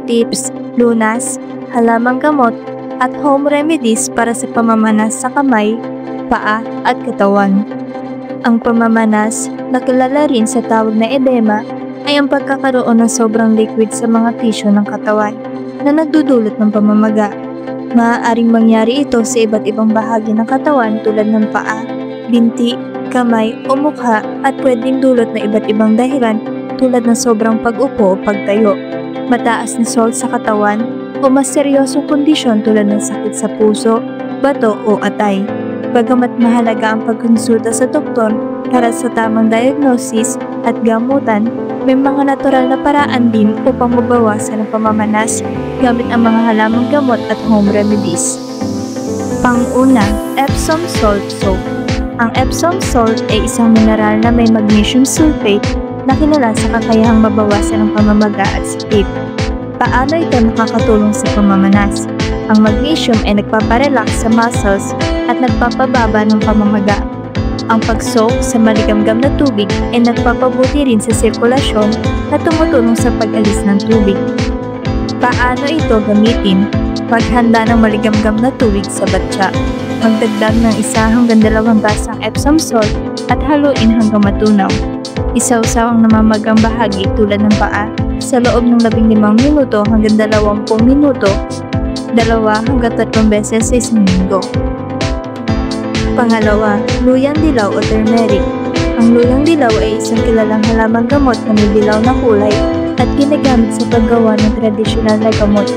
tips, lunas, halamang gamot, at home remedies para sa pamamanas sa kamay, paa, at katawan. Ang pamamanas, na kilala rin sa tawag na edema, ay ang pagkakaroon ng sobrang liquid sa mga tisyo ng katawan na nagdudulot ng pamamaga. Maaaring mangyari ito sa iba't ibang bahagi ng katawan tulad ng paa, binti, kamay o mukha at pwedeng dulot na iba't ibang dahilan tulad ng sobrang pag-upo o pagtayo, mataas na salt sa katawan o mas seryosong kondisyon tulad ng sakit sa puso, bato o atay. Bagamat mahalaga ang pagkonsulta sa doktor para sa tamang diagnosis at gamutan, may mga natural na paraan din upang mabawasan ang pamamanas gamit ang mga halamang gamot at home remedies. Pang-una, Epsom Salt Soap. Ang Epsom salt ay isang mineral na may magnesium sulfate na kilala sa kakayahang mabawasan ang pamamaga at sakit. Paano ito nakakatulong sa pamamanas? Ang magnesium ay nagpaparelax sa muscles at nagpapababa ng pamamaga. Ang pag-soak sa maligamgam na tubig ay nagpapabuti rin sa sirkulasyon na tumutulong sa pag-alis ng tubig. Paano ito gamitin? Paghanda ng maligamgam na tubig sa batya. Magdagdag ng 1 hanggang 2 tasang Epsom salt at haluin hanggang matunaw. Isawsaw ang namamagang bahagi tulad ng paa sa loob ng 15 minuto hanggang 20 minuto, 2 hanggang 3 beses sa isang linggo. Pangalawa, luyang dilaw o turmeric. Ang luyang dilaw ay isang kilalang halamang gamot na may dilaw na kulay at ginagamit sa paggawa ng tradisyonal na gamot.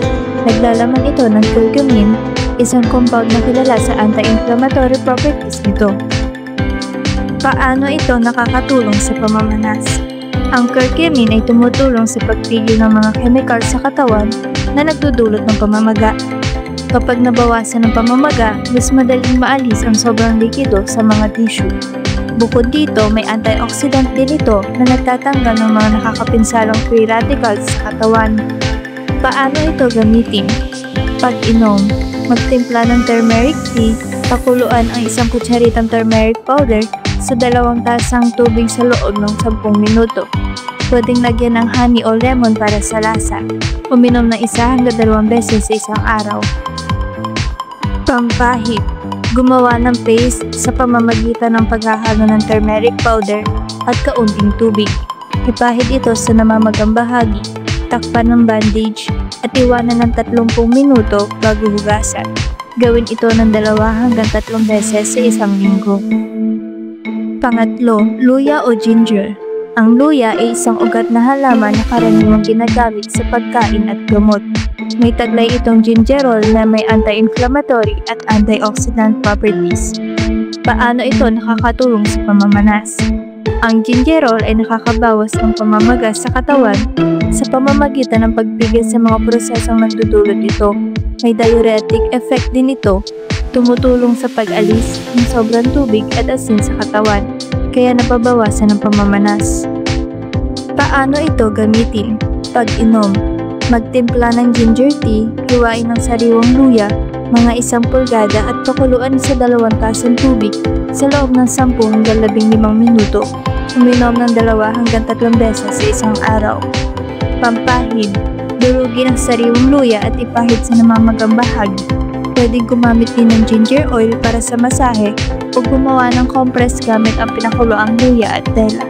Naglalaman ito ng curcumin, isang compound na kilala sa anti-inflammatory properties nito. Paano ito nakakatulong sa pamamanas? Ang curcumin ay tumutulong sa pagpigil ng mga chemical sa katawan na nagdudulot ng pamamaga. Kapag nabawasan ng pamamaga, mas madaling maalis ang sobrang likido sa mga tissue. Bukod dito, may antioxidant din ito na nagtatanggal ng mga nakakapinsalang free radicals sa katawan. Paano ito gamitin? Pag-inom, magtimpla ng turmeric tea, pakuluan ang 1 kutsaritang turmeric powder sa 2 tasang tubig sa loob ng 10 minuto. Pwedeng lagyan ng honey o lemon para sa lasa. Uminom ng 1 hanggang 2 beses sa isang araw. Pampahid. Gumawa ng paste sa pamamagitan ng paghahalo ng turmeric powder at kaunting tubig. Ipahid ito sa namamagang bahagi, takpan ng bandage at iwanan ng 30 minuto bago hugasan. Gawin ito ng 2 hanggang 3 beses sa isang linggo. Pangatlo, luya o ginger. Ang luya ay isang ugat na halaman na karaniwang ginagamit sa pagkain at gamot. May taglay itong gingerol na may anti-inflammatory at antioxidant properties. Paano ito nakakatulong sa pamamanas? Ang gingerol ay nakakabawas ng pamamaga sa katawan sa pamamagitan ng pagpigil sa mga prosesong nagdudulot nito. May diuretic effect din ito, tumutulong sa pag-alis ng sobrang tubig at asin sa katawan, kaya nababawasan ang pamamanas. Paano ito gamitin? Pag-inom, magtimpla ng ginger tea, hiwain ng sariwang luya, mga 1 pulgada at pakuluan sa 2 tasang tubig sa loob ng 10 hanggang 15 minuto. Uminom ng 2 hanggang 3 beses sa isang araw. Pampahid, durugin ang sariwang luya at ipahid sa namamagang bahagi. Pwedeng gumamit din ng ginger oil para sa masahe o gumawa ng compress gamit ang pinakuloang luya at tela.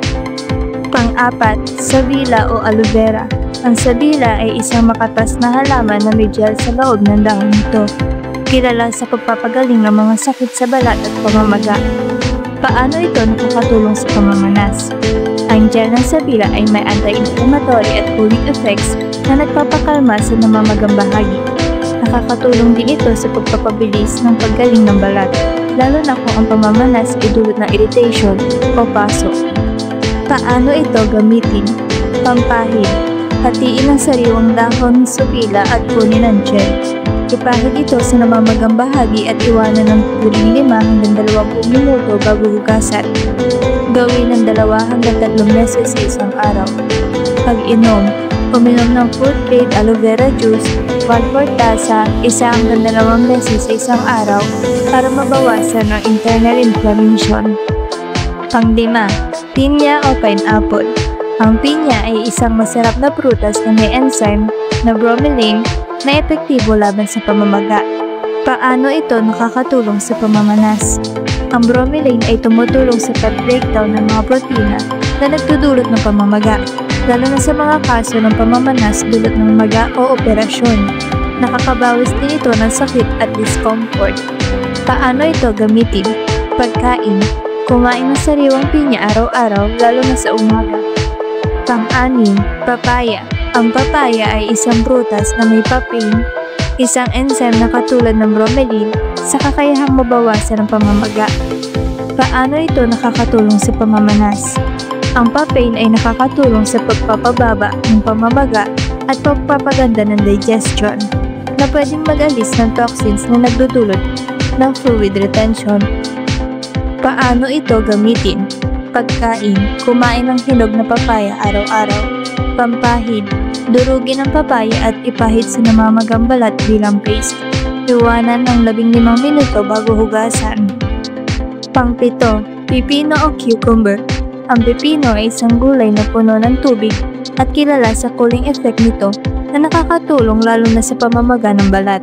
Pang-apat, sabila o aloe vera. Ang sabila ay isang makatas na halaman na may gel sa loob ng dahon nito. Kilala sa pagpapagaling ng mga sakit sa balat at pamamaga. Paano ito nakakatulong sa pamamanas? Ang gel ng sabila ay may anti-inflammatory at cooling effects na nagpapakalma sa namamagang bahagi. Nakakatulong din ito sa pagpapabilis ng paggaling ng balat, lalo na kung ang pamamanas ay dulot ng irritation o paso. Paano ito gamitin? Pampahid. Hatiin ang sariwang dahon ng sabila at kunin ang gel. Ipahid ito sa namamagang bahagi at iwanan ng 15 hanggang 20 minuto bago hugasan. Gawin ng 2 hanggang 3 beses sa isang araw. Pag-inom, uminom ng food-grade aloe vera juice, 1/4 tasa, 1 hanggang 2 beses sa isang araw para mabawasan ang internal inflammation. Pang-5, pinya o pineapple. Ang pinya ay isang masarap na prutas na may enzyme na bromelain na epektibo laban sa pamamaga. Paano ito nakakatulong sa pamamanas? Ang bromelain ay tumutulong sa fat breakdown ng mga protina na nagdudulot ng pamamaga, lalo na sa mga kaso ng pamamanas dulot ng maga o operasyon. Nakakabawas din ito ng sakit at discomfort. Paano ito gamitin? Pagkain. Kumain ng sariwang pinya araw-araw, lalo na sa umaga. Pang-anim, papaya. Ang papaya ay isang prutas na may papain, isang enzyme na katulad ng bromelain sa kakayahang mabawasan ang pamamaga. Paano ito nakakatulong sa pamamanas? Ang papain ay nakakatulong sa pagpapababa ng pamamaga at pagpapaganda ng digestion, na pwedeng mag-alis ng toxins na nagdudulot ng fluid retention. Paano ito gamitin? Pagkain. Kumain ng hinog na papaya araw-araw. Pampahid. Durugin ang papaya at ipahid sa namamagang balat bilang paste. Iwanan ng 15 minuto bago hugasan. Pangpito, pipino o cucumber. Ang pipino ay isang gulay na puno ng tubig at kilala sa cooling effect nito na nakakatulong lalo na sa pamamaga ng balat.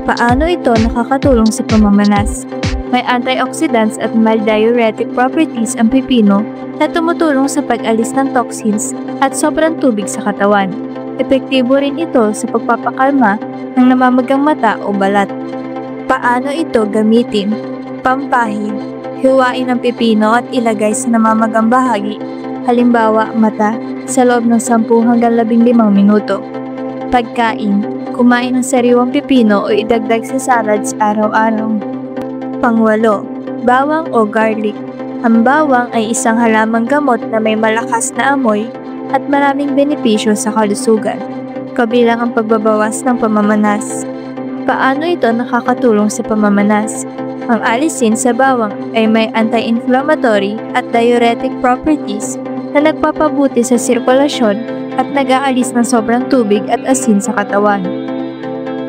Paano ito nakakatulong sa pamamanas? May antioxidants at mild diuretic properties ang pipino na tumutulong sa pag-alis ng toxins at sobrang tubig sa katawan. Epektibo rin ito sa pagpapakalma ng namamagang mata o balat. Paano ito gamitin? Pampahid. Hiwain ang pipino at ilagay sa namamagang bahagi, halimbawa mata, sa loob ng 10 hanggang 15 minuto. Pagkain. Kumain ng sariwang pipino o idagdag sa salads araw-araw. Pangwalo, bawang o garlic. Ang bawang ay isang halamang gamot na may malakas na amoy at maraming benepisyo sa kalusugan, kabilang ang pagbabawas ng pamamanas. Paano ito nakakatulong sa pamamanas? Ang alisin sa bawang ay may anti-inflammatory at diuretic properties na nagpapabuti sa sirkulasyon at nag-aalis ng sobrang tubig at asin sa katawan.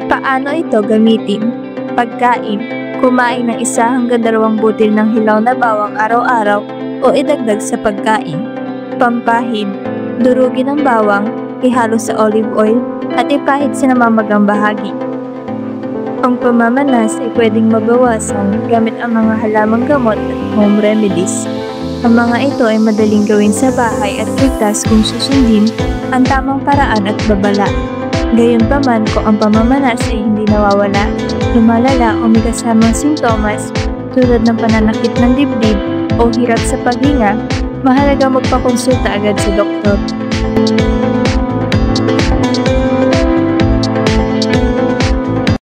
Paano ito gamitin? Pagkain. Kumain ng 1 hanggang 2 butil ng hilaw na bawang araw-araw o idagdag sa pagkain. Pampahid. Durugin ang bawang, ihalo sa olive oil at ipahid sa namamagang bahagi. Ang pamamanas ay pwedeng mabawasan gamit ang mga halamang gamot at home remedies. Ang mga ito ay madaling gawin sa bahay at ligtas kung susundin ang tamang paraan at babala. Gayunpaman, kung ang pamamanas ay hindi nawawala, lumalala o may kasamang sintomas tulad ng pananakit ng dibdib o hirap sa paghinga, mahalaga magpakonsulta agad sa doktor.